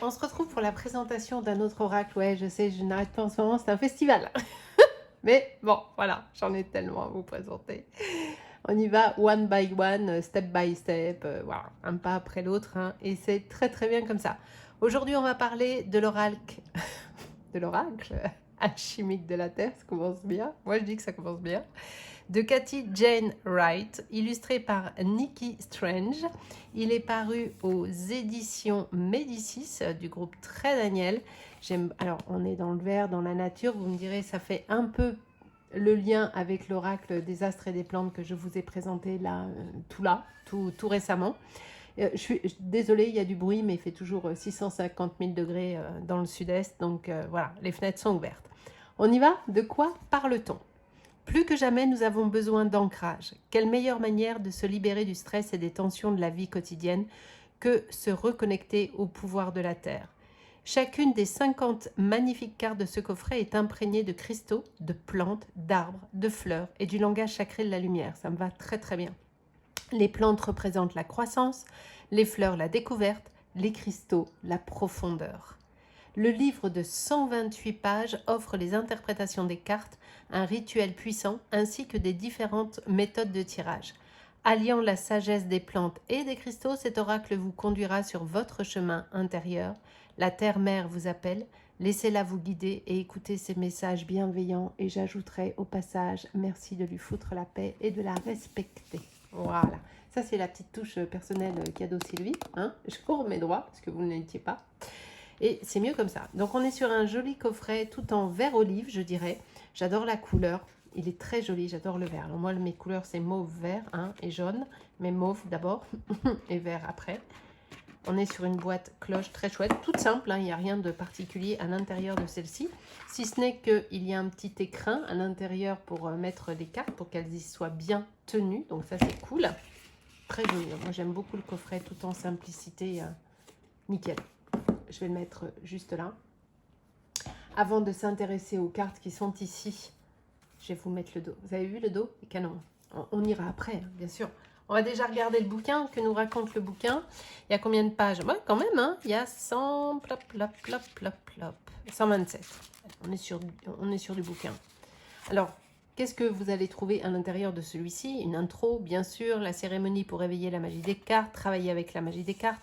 On se retrouve pour la présentation d'un autre oracle. Ouais, je sais, je n'arrête pas en ce moment, c'est un festival. Mais bon, voilà, j'en ai tellement à vous présenter. On y va one by one, step by step, voilà, un pas après l'autre, hein, et c'est très très bien comme ça. Aujourd'hui, on va parler de l'oracle alchimique de la Terre, ça commence bien. Moi, je dis que ça commence bien. De Cathy Jane Wright, illustré par Nikki Strange. Il est paru aux éditions Médicis du groupe Très Daniel. Alors, on est dans le vert, dans la nature. Vous me direz, ça fait un peu le lien avec l'oracle des astres et des plantes que je vous ai présenté tout récemment. Je suis désolée, il y a du bruit, mais il fait toujours 650 000 degrés dans le sud-est. Donc voilà, les fenêtres sont ouvertes. On y va? De quoi parle-t-on? Plus que jamais, nous avons besoin d'ancrage. Quelle meilleure manière de se libérer du stress et des tensions de la vie quotidienne que se reconnecter au pouvoir de la Terre. Chacune des 50 magnifiques cartes de ce coffret est imprégnée de cristaux, de plantes, d'arbres, de fleurs et du langage sacré de la lumière. Ça me va très très bien. Les plantes représentent la croissance, les fleurs la découverte, les cristaux la profondeur. Le livre de 128 pages offre les interprétations des cartes, un rituel puissant ainsi que des différentes méthodes de tirage. Alliant la sagesse des plantes et des cristaux, cet oracle vous conduira sur votre chemin intérieur. La terre-mère vous appelle, laissez-la vous guider et écoutez ses messages bienveillants. Et j'ajouterai au passage, merci de lui foutre la paix et de la respecter. Voilà, ça c'est la petite touche personnelle cadeau Sylvie. Hein, je cours mes droits parce que vous ne l'étiez pas. Et c'est mieux comme ça. Donc on est sur un joli coffret tout en vert olive, je dirais. J'adore la couleur. Il est très joli, j'adore le vert. Alors moi, mes couleurs, c'est mauve, vert hein, et jaune. Mais mauve d'abord et vert après. On est sur une boîte cloche très chouette, toute simple. Hein, il n'y a rien de particulier à l'intérieur de celle-ci. Si ce n'est qu'il y a un petit écrin à l'intérieur pour mettre les cartes, pour qu'elles y soient bien tenues. Donc ça, c'est cool. Très joli. Moi, j'aime beaucoup le coffret tout en simplicité. Nickel. Je vais le mettre juste là. Avant de s'intéresser aux cartes qui sont ici, je vais vous mettre le dos. Vous avez vu le dos? Canon. On ira après, hein, bien sûr. On va déjà regarder le bouquin, que nous raconte le bouquin. Il y a combien de pages? Ouais, quand même, hein. Il y a 100, plop, plop, plop, plop, plop. 127. On est sur du bouquin. Alors, qu'est-ce que vous allez trouver à l'intérieur de celui-ci? Une intro, bien sûr, la cérémonie pour réveiller la magie des cartes, travailler avec la magie des cartes,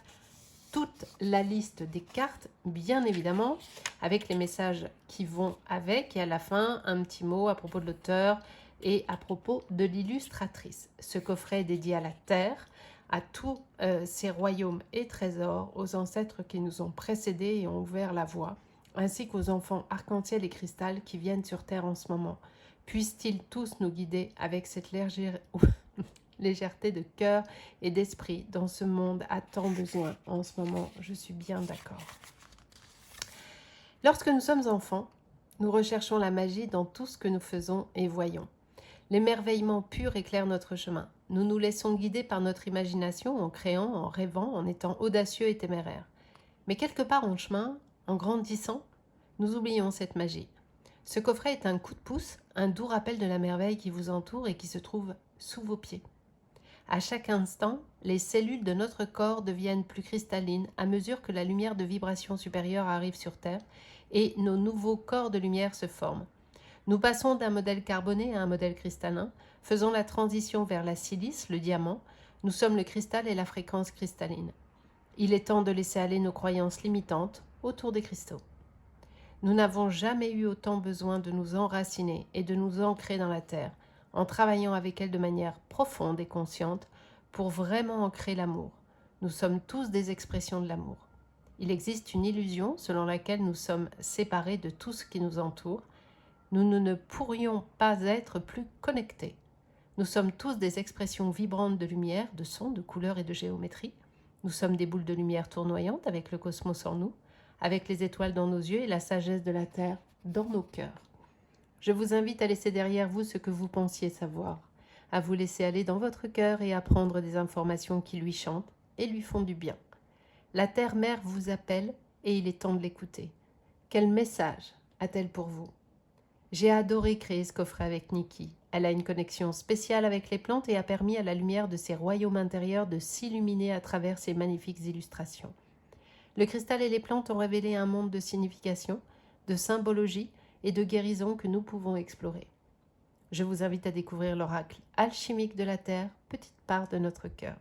toute la liste des cartes, bien évidemment, avec les messages qui vont avec, et à la fin, un petit mot à propos de l'auteur et à propos de l'illustratrice. Ce coffret est dédié à la Terre, à tous ces royaumes et trésors, aux ancêtres qui nous ont précédés et ont ouvert la voie, ainsi qu'aux enfants arc-en-ciel et cristal qui viennent sur Terre en ce moment. Puissent-ils tous nous guider avec cette légèreté de cœur et d'esprit dont ce monde a tant besoin en ce moment, je suis bien d'accord. Lorsque nous sommes enfants, nous recherchons la magie dans tout ce que nous faisons et voyons. L'émerveillement pur éclaire notre chemin. Nous nous laissons guider par notre imagination en créant, en rêvant, en étant audacieux et téméraires. Mais quelque part en chemin, en grandissant, nous oublions cette magie. Ce coffret est un coup de pouce, un doux rappel de la merveille qui vous entoure et qui se trouve sous vos pieds. À chaque instant, les cellules de notre corps deviennent plus cristallines à mesure que la lumière de vibration supérieure arrive sur Terre et nos nouveaux corps de lumière se forment. Nous passons d'un modèle carboné à un modèle cristallin, faisons la transition vers la silice, le diamant. Nous sommes le cristal et la fréquence cristalline. Il est temps de laisser aller nos croyances limitantes autour des cristaux. Nous n'avons jamais eu autant besoin de nous enraciner et de nous ancrer dans la Terre, en travaillant avec elle de manière profonde et consciente pour vraiment ancrer l'amour. Nous sommes tous des expressions de l'amour. Il existe une illusion selon laquelle nous sommes séparés de tout ce qui nous entoure. Nous ne pourrions pas être plus connectés. Nous sommes tous des expressions vibrantes de lumière, de son, de couleur et de géométrie. Nous sommes des boules de lumière tournoyantes avec le cosmos en nous, avec les étoiles dans nos yeux et la sagesse de la Terre dans nos cœurs. Je vous invite à laisser derrière vous ce que vous pensiez savoir, à vous laisser aller dans votre cœur et à prendre des informations qui lui chantent et lui font du bien. La Terre-Mère vous appelle et il est temps de l'écouter. Quel message a-t-elle pour vous? J'ai adoré créer ce coffret avec Nikki. Elle a une connexion spéciale avec les plantes et a permis à la lumière de ses royaumes intérieurs de s'illuminer à travers ses magnifiques illustrations. Le cristal et les plantes ont révélé un monde de signification, de symbologie et de guérison que nous pouvons explorer. Je vous invite à découvrir l'oracle alchimique de la Terre, petite part de notre cœur.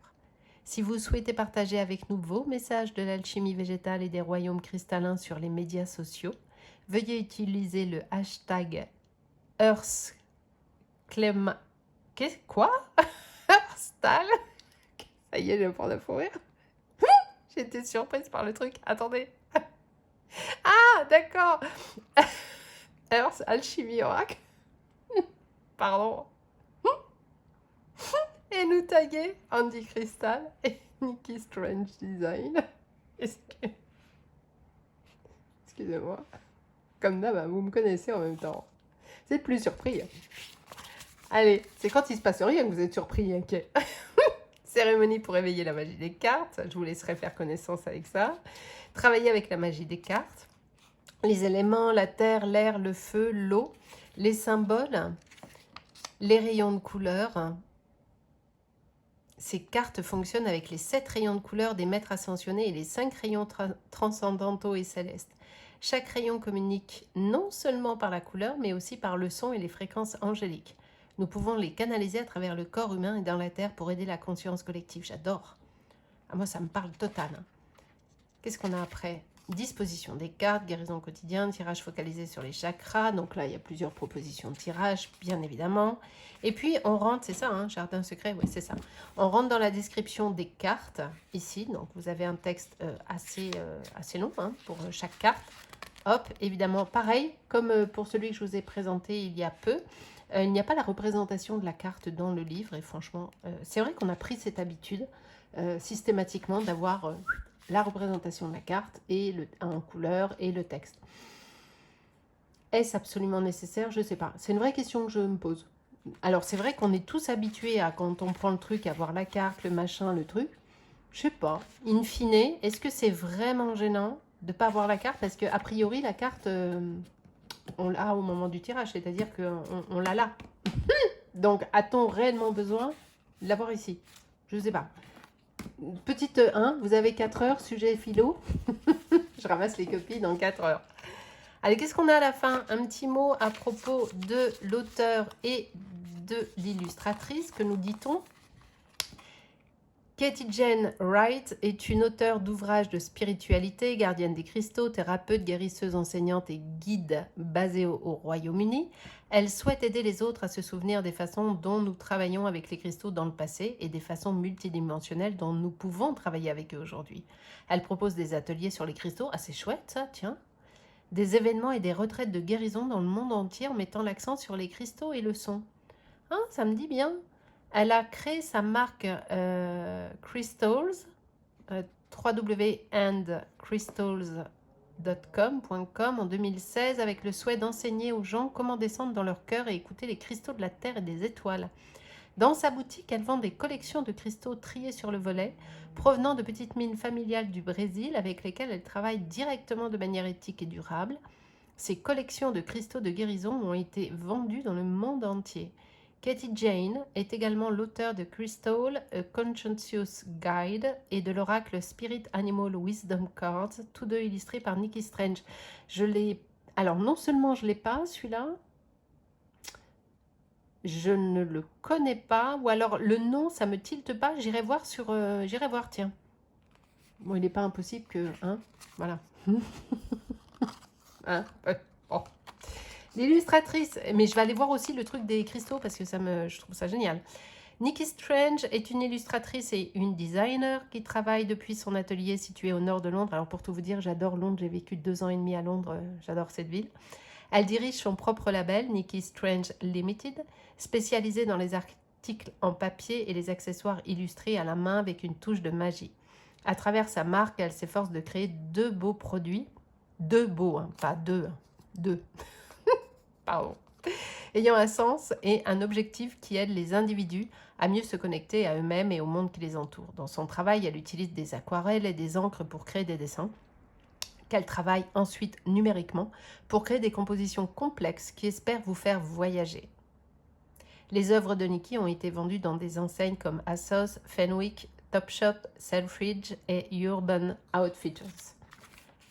Si vous souhaitez partager avec nous vos messages de l'alchimie végétale et des royaumes cristallins sur les médias sociaux, veuillez utiliser le hashtag EarthClema... Quoi Earthstal. Ça y est, je vais prendre un fou rire. J'ai été surprise par le truc. Attendez. Ah, d'accord. Earth Alchimie Oracle. Pardon. Et nous taguer Andy Crystal et Nikki Strange Design. Excusez-moi. Comme d'hab, vous me connaissez en même temps. Vous êtes plus surpris. Allez, c'est quand il se passe rien que vous êtes surpris. Okay. Cérémonie pour éveiller la magie des cartes. Je vous laisserai faire connaissance avec ça. Travailler avec la magie des cartes. Les éléments, la terre, l'air, le feu, l'eau. Les symboles. Les rayons de couleur. Ces cartes fonctionnent avec les 7 rayons de couleur des maîtres ascensionnés et les 5 rayons transcendantaux et célestes. Chaque rayon communique non seulement par la couleur, mais aussi par le son et les fréquences angéliques. Nous pouvons les canaliser à travers le corps humain et dans la terre pour aider la conscience collective. J'adore. Ah, moi, ça me parle total. Qu'est-ce qu'on a après? Disposition des cartes, guérison quotidienne, tirage focalisé sur les chakras. Donc là, il y a plusieurs propositions de tirage, bien évidemment. Et puis, on rentre, c'est ça, hein, jardin secret, oui, c'est ça. On rentre dans la description des cartes, ici. Donc, vous avez un texte assez long hein, pour chaque carte. Hop, évidemment, pareil, comme pour celui que je vous ai présenté il y a peu. Il n'y a pas la représentation de la carte dans le livre. Et franchement, c'est vrai qu'on a pris cette habitude systématiquement d'avoir... la représentation de la carte et en couleur et le texte. Est-ce absolument nécessaire? Je ne sais pas. C'est une vraie question que je me pose. Alors, c'est vrai qu'on est tous habitués à, quand on prend le truc, à voir la carte, le machin, le truc. Je sais pas. In fine, est-ce que c'est vraiment gênant de ne pas voir la carte? Parce qu'a priori, la carte, on l'a au moment du tirage. C'est-à-dire qu'on l'a là. Donc, a-t-on réellement besoin de l'avoir ici? Je ne sais pas. Petite 1, vous avez 4 heures, sujet philo. Je ramasse les copies dans 4 heures. Allez, qu'est-ce qu'on a à la fin? Un petit mot à propos de l'auteur et de l'illustratrice. Que nous dit-on? Katie Jane Wright est une auteure d'ouvrages de spiritualité, gardienne des cristaux, thérapeute, guérisseuse, enseignante et guide basée au Royaume-Uni. Elle souhaite aider les autres à se souvenir des façons dont nous travaillons avec les cristaux dans le passé et des façons multidimensionnelles dont nous pouvons travailler avec eux aujourd'hui. Elle propose des ateliers sur les cristaux, assez chouette ça, tiens. Des événements et des retraites de guérison dans le monde entier en mettant l'accent sur les cristaux et le son. Ah, ça me dit bien. Elle a créé sa marque Crystals, www.andcrystals.com en 2016 avec le souhait d'enseigner aux gens comment descendre dans leur cœur et écouter les cristaux de la terre et des étoiles. Dans sa boutique, elle vend des collections de cristaux triés sur le volet, provenant de petites mines familiales du Brésil avec lesquelles elle travaille directement de manière éthique et durable. Ces collections de cristaux de guérison ont été vendues dans le monde entier. Katie Jane est également l'auteur de Crystal, A Conscientious Guide et de l'oracle Spirit Animal Wisdom Cards, tous deux illustrés par Nikki Strange. Alors, non seulement je ne l'ai pas, celui-là, je ne le connais pas, ou alors le nom, ça me tilte pas, j'irai voir, tiens. Bon, il n'est pas impossible que... Hein, voilà. Hein, bon. L'illustratrice, mais je vais aller voir aussi le truc des cristaux parce que je trouve ça génial. Nikki Strange est une illustratrice et une designer qui travaille depuis son atelier situé au nord de Londres. Alors pour tout vous dire, j'adore Londres, j'ai vécu 2 ans et demi à Londres, j'adore cette ville. Elle dirige son propre label, Nikki Strange Limited, spécialisé dans les articles en papier et les accessoires illustrés à la main avec une touche de magie. À travers sa marque, elle s'efforce de créer 2 beaux produits. 2 beaux, hein, pas 2, 2. Pardon. Ayant un sens et un objectif qui aide les individus à mieux se connecter à eux-mêmes et au monde qui les entoure. Dans son travail, elle utilise des aquarelles et des encres pour créer des dessins qu'elle travaille ensuite numériquement pour créer des compositions complexes qui espèrent vous faire voyager. Les œuvres de Nikki ont été vendues dans des enseignes comme ASOS, Fenwick, Topshop, Selfridge et Urban Outfitters.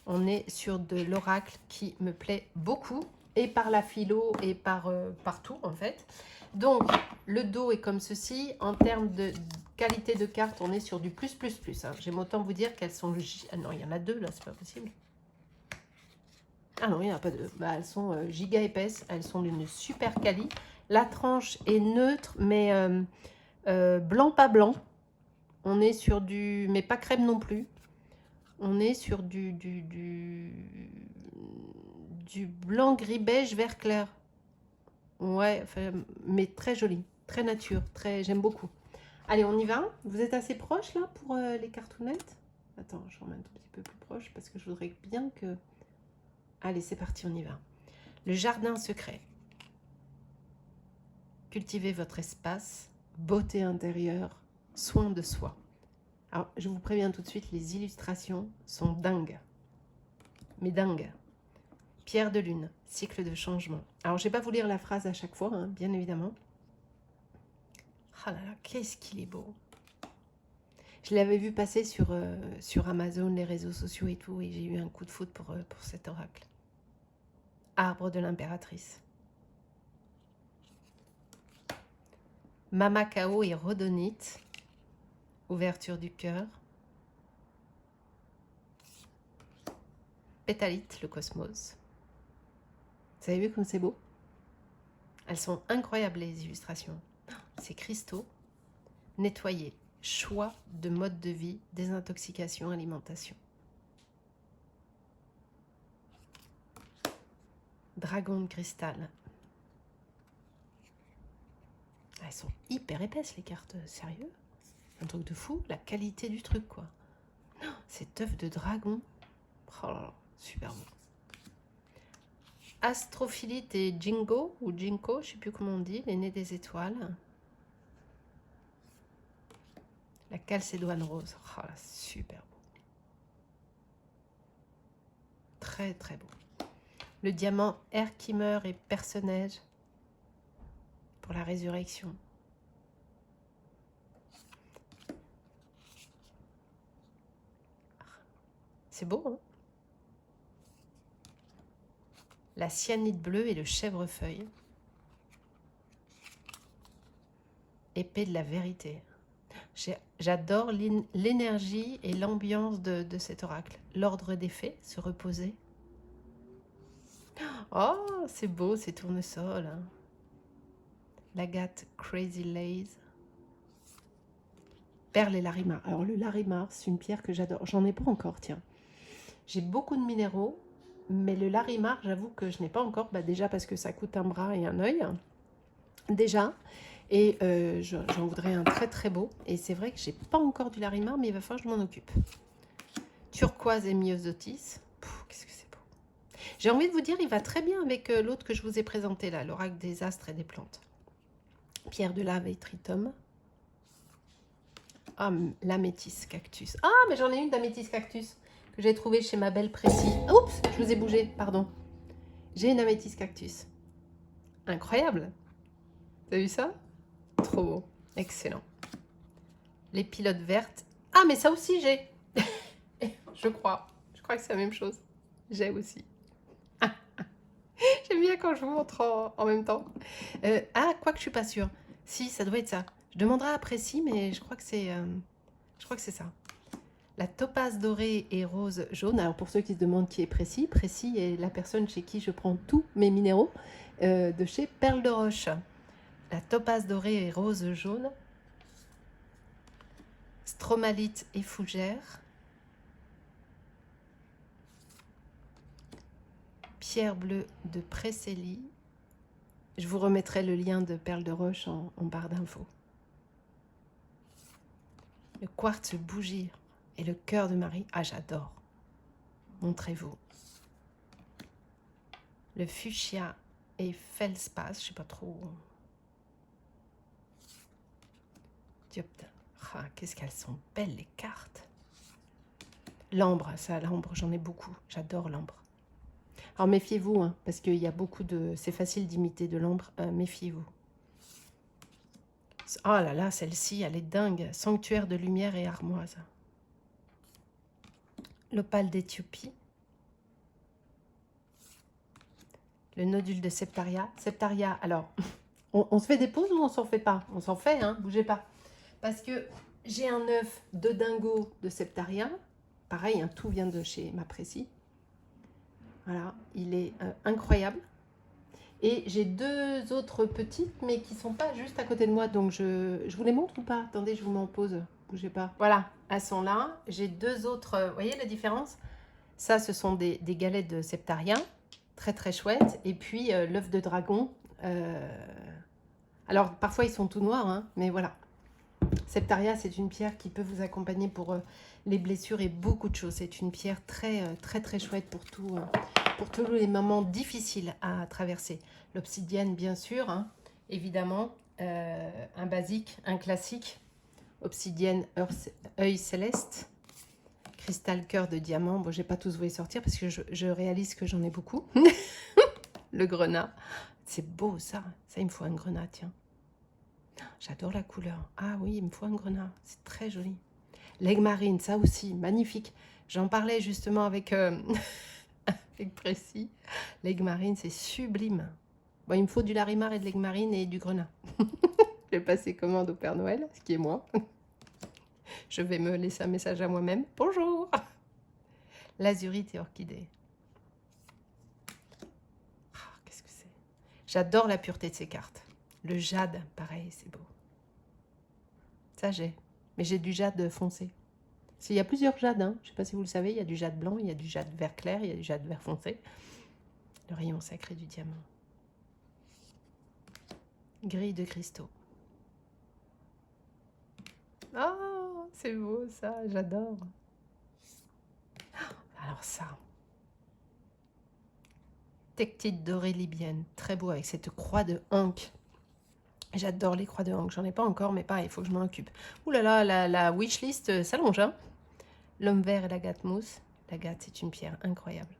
On est sur de l'oracle qui me plaît beaucoup, et par la philo, et par partout en fait. Donc, le dos est comme ceci. En termes de qualité de carte, on est sur du plus, plus, plus. Hein. J'aime autant vous dire qu'elles sont... Ah non, il y en a deux là, c'est pas possible. Ah non, il n'y en a pas deux. Bah, elles sont giga épaisses. Elles sont d'une super quali. La tranche est neutre, mais blanc, pas blanc. On est sur du... mais pas crème non plus. On est sur du blanc, gris, beige, vert clair. Ouais, enfin, mais très joli. Très nature. Très... J'aime beaucoup. Allez, on y va. Vous êtes assez proche là pour les cartounettes? Attends, je remets un tout petit peu plus proche parce que je voudrais bien que... Allez, c'est parti, on y va. Le jardin secret. Cultivez votre espace, beauté intérieure, soin de soi. Alors, je vous préviens tout de suite, les illustrations sont dingues. Mais dingues. Pierre de lune, cycle de changement. Alors, je ne vais pas vous lire la phrase à chaque fois, hein, bien évidemment. Ah là là, qu'est-ce qu'il est beau. Je l'avais vu passer sur Amazon, les réseaux sociaux et tout, et j'ai eu un coup de foudre pour cet oracle. Arbre de l'impératrice. Mamakao et rhodonite. Ouverture du cœur. Pétalite, le cosmos. Vous avez vu comme c'est beau? Elles sont incroyables, les illustrations. Ces cristaux. Nettoyer. Choix de mode de vie, désintoxication, alimentation. Dragon de cristal. Elles sont hyper épaisses, les cartes, sérieux? Un truc de fou, la qualité du truc, quoi. Cet œuf de dragon. Oh là là, super beau. Astrophilite et Jingo, ou Jinko, je ne sais plus comment on dit, les nez des étoiles. La calcédoine rose. Oh là, super beau. Très, très beau. Le diamant Herkimer et Personnage pour la résurrection. C'est beau, hein? La cyanide bleue et le chèvrefeuille. Épée de la vérité. J'adore l'énergie et l'ambiance de cet oracle. L'ordre des fées, se reposer. Oh, c'est beau ces tournesols. Hein. L'agate Crazy Lace. Perle et larimar. Alors le larimar, c'est une pierre que j'adore. J'en ai pas encore, tiens. J'ai beaucoup de minéraux, mais le larimar, j'avoue que je n'ai pas encore. Bah déjà parce que ça coûte un bras et un œil. Déjà. Et j'en voudrais un très très beau. Et c'est vrai que j'ai pas encore du larimar, mais il va falloir que je m'en occupe. Turquoise et myosotis. Qu'est-ce que c'est beau. J'ai envie de vous dire, il va très bien avec l'autre que je vous ai présenté là, l'oracle des astres et des plantes. Pierre de lave et tritum. Ah, l'améthyste cactus. Ah, mais j'en ai une d'améthyste cactus que j'ai trouvée chez ma belle Précie. Oups, je vous ai bougé, pardon. J'ai une améthyste cactus. Incroyable. T'as vu ça? Trop beau. Excellent. Les pilotes vertes. Ah, mais ça aussi, j'ai. Je crois. Je crois que c'est la même chose. J'ai aussi. J'aime bien quand je vous montre en même temps. Ah, quoi que je suis pas sûre. Si, ça doit être ça. Je demanderai à Précis, mais je crois que c'est ça. La topaze dorée et rose jaune. Alors pour ceux qui se demandent qui est Précis, Précis est la personne chez qui je prends tous mes minéraux de chez Perle de Roche. La topaze dorée et rose jaune. Stromalite et fougère. Pierre bleue de Précélie. Je vous remettrai le lien de Perle de Roche en barre d'infos. Le quartz bougie et le cœur de Marie. Ah, j'adore. Montrez-vous. Le fuchsia et feldspath, je sais pas trop. Diopta. Ah, qu'est-ce qu'elles sont belles les cartes. L'ambre, ça, l'ambre, j'en ai beaucoup. J'adore l'ambre. Alors méfiez-vous, hein, parce qu'il y a beaucoup de... C'est facile d'imiter de l'ambre, méfiez-vous. Oh là là, celle-ci, elle est dingue. Sanctuaire de lumière et armoise. L'opale d'Éthiopie. Le nodule de Septaria. Septaria, alors, on se fait des pauses ou on s'en fait pas? On s'en fait, hein, bougez pas. Parce que j'ai un œuf de dingo de Septaria. Pareil, hein, tout vient de chez Maprécie. Voilà, il est incroyable. Et j'ai deux autres petites, mais qui sont pas juste à côté de moi. Donc, je vous les montre ou pas? Attendez, je vous mets en pause. Bougez pas. Voilà, elles sont là. J'ai deux autres. Vous voyez la différence? Ça, ce sont des galettes de Septaria. Très, très chouettes. Et puis, l'œuf de dragon. Alors, parfois, ils sont tout noirs, hein, mais voilà. Septaria, c'est une pierre qui peut vous accompagner pour les blessures et beaucoup de choses. C'est une pierre très, très, très chouette pour tous les moments difficiles à traverser. L'obsidienne, bien sûr, hein, évidemment, un basique, un classique. Obsidienne, œil céleste, cristal cœur de diamant. Bon, je n'ai pas tous voulu sortir parce que je réalise que j'en ai beaucoup. Le grenat, c'est beau ça. Ça, il me faut un grenat, tiens. J'adore la couleur. Ah oui, il me faut un grenat. C'est très joli. L'aigle marine, ça aussi, magnifique. J'en parlais justement avec... avec Précis. L'aigle marine, c'est sublime. Bon, il me faut du larimar et de l'aigle marine et du grenat. Je vais passer commande au Père Noël, ce qui est moi. Je vais me laisser un message à moi-même. Bonjour. L'azurite et orchidée. Oh, qu'est-ce que c'est? J'adore la pureté de ces cartes. Le jade, pareil, c'est beau. Ça, j'ai. Mais j'ai du jade foncé. Il y a plusieurs jades, hein. Je ne sais pas si vous le savez, il y a du jade blanc, il y a du jade vert clair, il y a du jade vert foncé. Le rayon sacré du diamant. Grille de cristaux. Oh, c'est beau ça, j'adore. Alors ça. Tectite dorée libyenne, très beau avec cette croix de Ankh. J'adore les croix de Ankh, j'en ai pas encore, mais pareil, il faut que je m'en occupe. Ouh là là, la wishlist s'allonge, hein. L'homme vert et l'agate mousse. L'agate, c'est une pierre incroyable.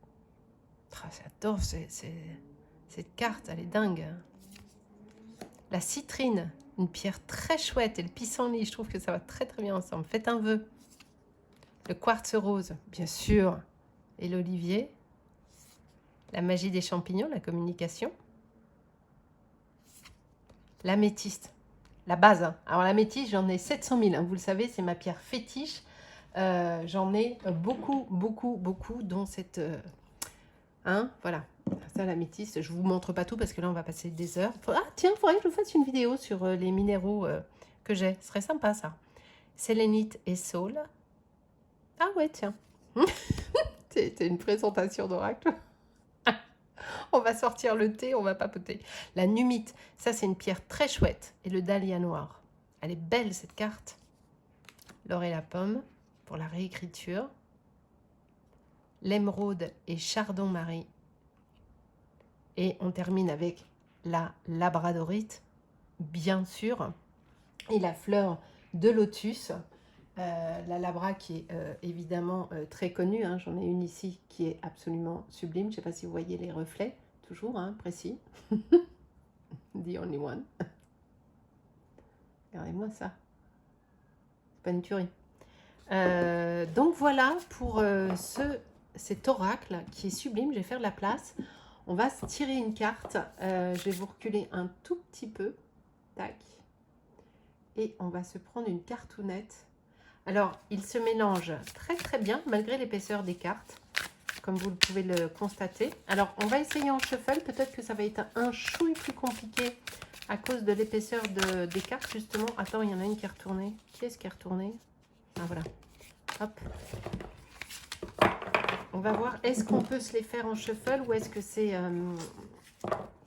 Oh, j'adore cette carte, elle est dingue. La citrine, une pierre très chouette. Et le pissenlit, je trouve que ça va très très bien ensemble. Faites un vœu. Le quartz rose, bien sûr. Et l'olivier. La magie des champignons, la communication. L'améthyste, la base. Hein. Alors l'améthyste, j'en ai 700 000. Hein. Vous le savez, c'est ma pierre fétiche. J'en ai beaucoup, dont cette... hein, voilà. Ça, l'améthyste, je vous montre pas tout parce que là, on va passer des heures. Ah, tiens, il faudrait que je vous fasse une vidéo sur les minéraux que j'ai. Ce serait sympa, ça. Sélénite et saule. Ah ouais, tiens. C'est une présentation d'oracle. On va sortir le thé, on va papoter. La numite, ça, c'est une pierre très chouette. Et le dahlia noir. Elle est belle, cette carte. L'or et la pomme, pour la réécriture. L'émeraude et chardon-marie. Et on termine avec la labradorite, bien sûr. Et la fleur de lotus. La labra qui est évidemment très connue. Hein. J'en ai une ici qui est absolument sublime. Je ne sais pas si vous voyez les reflets. Toujours, hein, précis. The only one. Regardez-moi ça. C'est pas une tuerie. Donc voilà pour cet oracle qui est sublime. Je vais faire de la place. On va se tirer une carte. Je vais vous reculer un tout petit peu. Tac. Et on va se prendre une cartounette. Alors, il se mélange très très bien malgré l'épaisseur des cartes, comme vous pouvez le constater. Alors, on va essayer en shuffle. Peut-être que ça va être un chouille plus compliqué à cause de l'épaisseur des cartes, justement. Attends, il y en a une qui est retournée. Qui est-ce qui est retournée? Ah, voilà. Hop. On va voir, est-ce qu'on peut se les faire en shuffle ou est-ce que c'est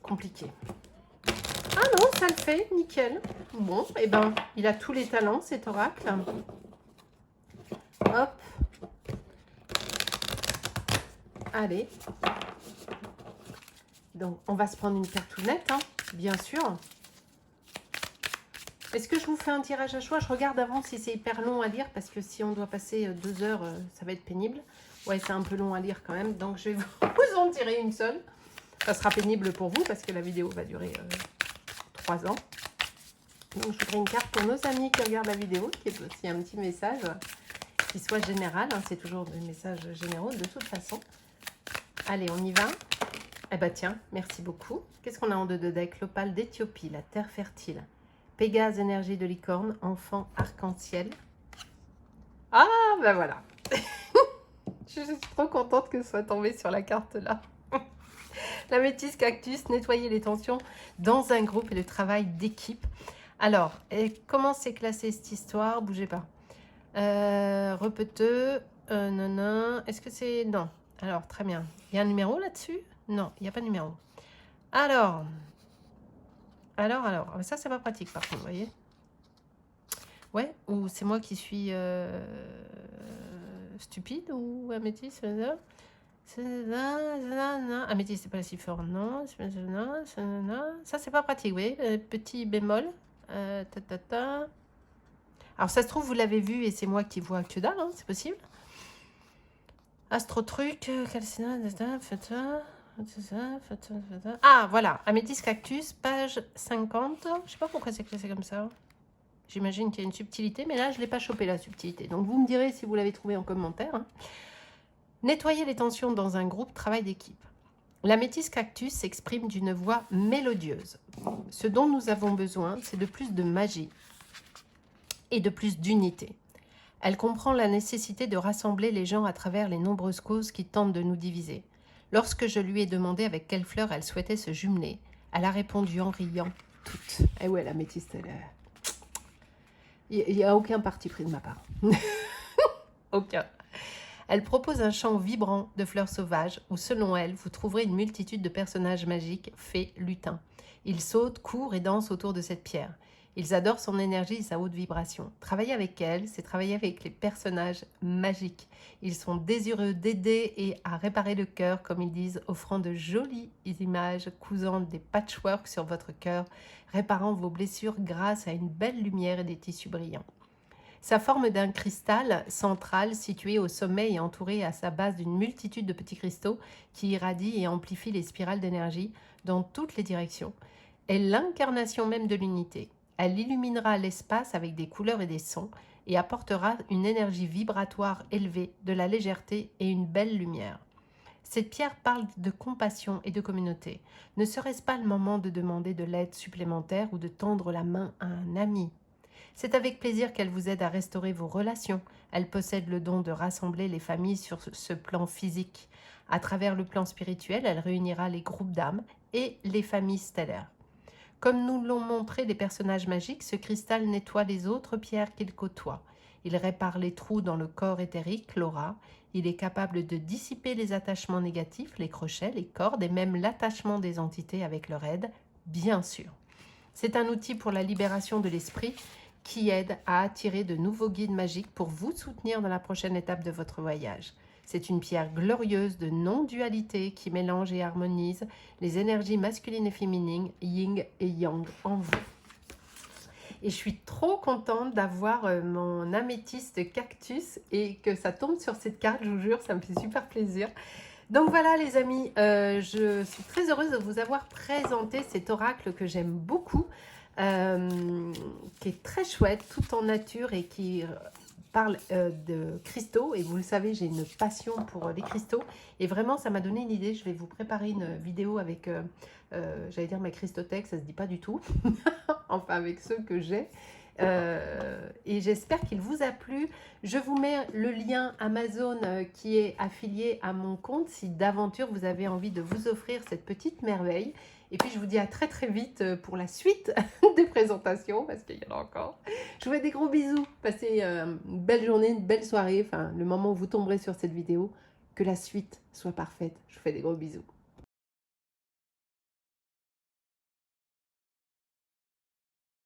compliqué? Ah non, ça le fait, nickel. Bon, et ben, il a tous les talents, cet oracle. Hop. Allez. Donc, on va se prendre une cartounette, hein, bien sûr. Est-ce que je vous fais un tirage à choix? Je regarde avant si c'est hyper long à lire, parce que si on doit passer 2 heures, ça va être pénible. Ouais, c'est un peu long à lire quand même, donc je vais vous en tirer une seule. Ça sera pénible pour vous, parce que la vidéo va durer 3 ans. Donc, je voudrais une carte pour nos amis qui regardent la vidéo, qui est aussi un petit message qui soit général. Hein, c'est toujours des messages généraux, de toute façon. Allez, on y va. Eh ben tiens, merci beaucoup. Qu'est-ce qu'on a en 2 de deck? L'opale d'Éthiopie, la terre fertile. Pégase, énergie de licorne, enfant arc-en-ciel. Ah, ben voilà. Je suis trop contente que ce soit tombé sur la carte là. La métisse cactus, nettoyer les tensions dans un groupe et le travail d'équipe. Alors, et comment c'est classé cette histoire? Bougez pas. Repeteux. Non, non. Est-ce que c'est... Non. Alors, très bien. Il y a un numéro là-dessus? Non, il n'y a pas de numéro. Alors. Ça, c'est pas pratique par contre, vous voyez? Ouais, ou c'est moi qui suis stupide ou améthyste? Améthyste, c'est pas la cifre, non. Ça, c'est pas pratique, vous voyez? Petit bémol. Alors, ça se trouve, vous l'avez vu et c'est moi qui vois que dalle, hein, c'est possible. Astro truc, calcina, ah, voilà, améthyste cactus, page 50. Je sais pas pourquoi c'est classé comme ça. J'imagine qu'il y a une subtilité, mais là, je ne l'ai pas chopé, la subtilité. Donc, vous me direz si vous l'avez trouvé en commentaire. Hein. Nettoyer les tensions dans un groupe, travail d'équipe. L'améthyste cactus s'exprime d'une voix mélodieuse. Ce dont nous avons besoin, c'est de plus de magie et de plus d'unité. Elle comprend la nécessité de rassembler les gens à travers les nombreuses causes qui tentent de nous diviser. Lorsque je lui ai demandé avec quelle fleur elle souhaitait se jumeler, elle a répondu en riant toutes. Eh ouais, l'améthyste, il n'y a aucun parti pris de ma part. Aucun. Elle propose un chant vibrant de fleurs sauvages où, selon elle, vous trouverez une multitude de personnages magiques, fées, lutins. Ils sautent, courent et dansent autour de cette pierre. Ils adorent son énergie et sa haute vibration. Travailler avec elle, c'est travailler avec les personnages magiques. Ils sont désireux d'aider et à réparer le cœur, comme ils disent, offrant de jolies images, cousant des patchworks sur votre cœur, réparant vos blessures grâce à une belle lumière et des tissus brillants. Sa forme d'un cristal central situé au sommet et entouré à sa base d'une multitude de petits cristaux qui irradient et amplifient les spirales d'énergie dans toutes les directions, est l'incarnation même de l'unité. Elle illuminera l'espace avec des couleurs et des sons et apportera une énergie vibratoire élevée, de la légèreté et une belle lumière. Cette pierre parle de compassion et de communauté. Ne serait-ce pas le moment de demander de l'aide supplémentaire ou de tendre la main à un ami? C'est avec plaisir qu'elle vous aide à restaurer vos relations. Elle possède le don de rassembler les familles sur ce plan physique. À travers le plan spirituel, elle réunira les groupes d'âmes et les familles stellaires. Comme nous l'ont montré les personnages magiques, ce cristal nettoie les autres pierres qu'il côtoie. Il répare les trous dans le corps éthérique, l'aura. Il est capable de dissiper les attachements négatifs, les crochets, les cordes et même l'attachement des entités avec leur aide, bien sûr. C'est un outil pour la libération de l'esprit qui aide à attirer de nouveaux guides magiques pour vous soutenir dans la prochaine étape de votre voyage. C'est une pierre glorieuse de non-dualité qui mélange et harmonise les énergies masculines et féminines, yin et yang en vous. Et je suis trop contente d'avoir mon améthyste cactus et que ça tombe sur cette carte, je vous jure, ça me fait super plaisir. Donc voilà les amis, je suis très heureuse de vous avoir présenté cet oracle que j'aime beaucoup, qui est très chouette, tout en nature et qui parle de cristaux. Et vous le savez, j'ai une passion pour les cristaux. Et vraiment, ça m'a donné une idée. Je vais vous préparer une vidéo avec, j'allais dire ma Christothèque, ça se dit pas du tout. Enfin, avec ceux que j'ai. Et j'espère qu'il vous a plu. Je vous mets le lien Amazon qui est affilié à mon compte si d'aventure vous avez envie de vous offrir cette petite merveille. Et puis je vous dis à très très vite pour la suite des présentations parce qu'il y en a encore. Je vous fais des gros bisous. Passez une belle journée, une belle soirée. Enfin, le moment où vous tomberez sur cette vidéo, que la suite soit parfaite. Je vous fais des gros bisous.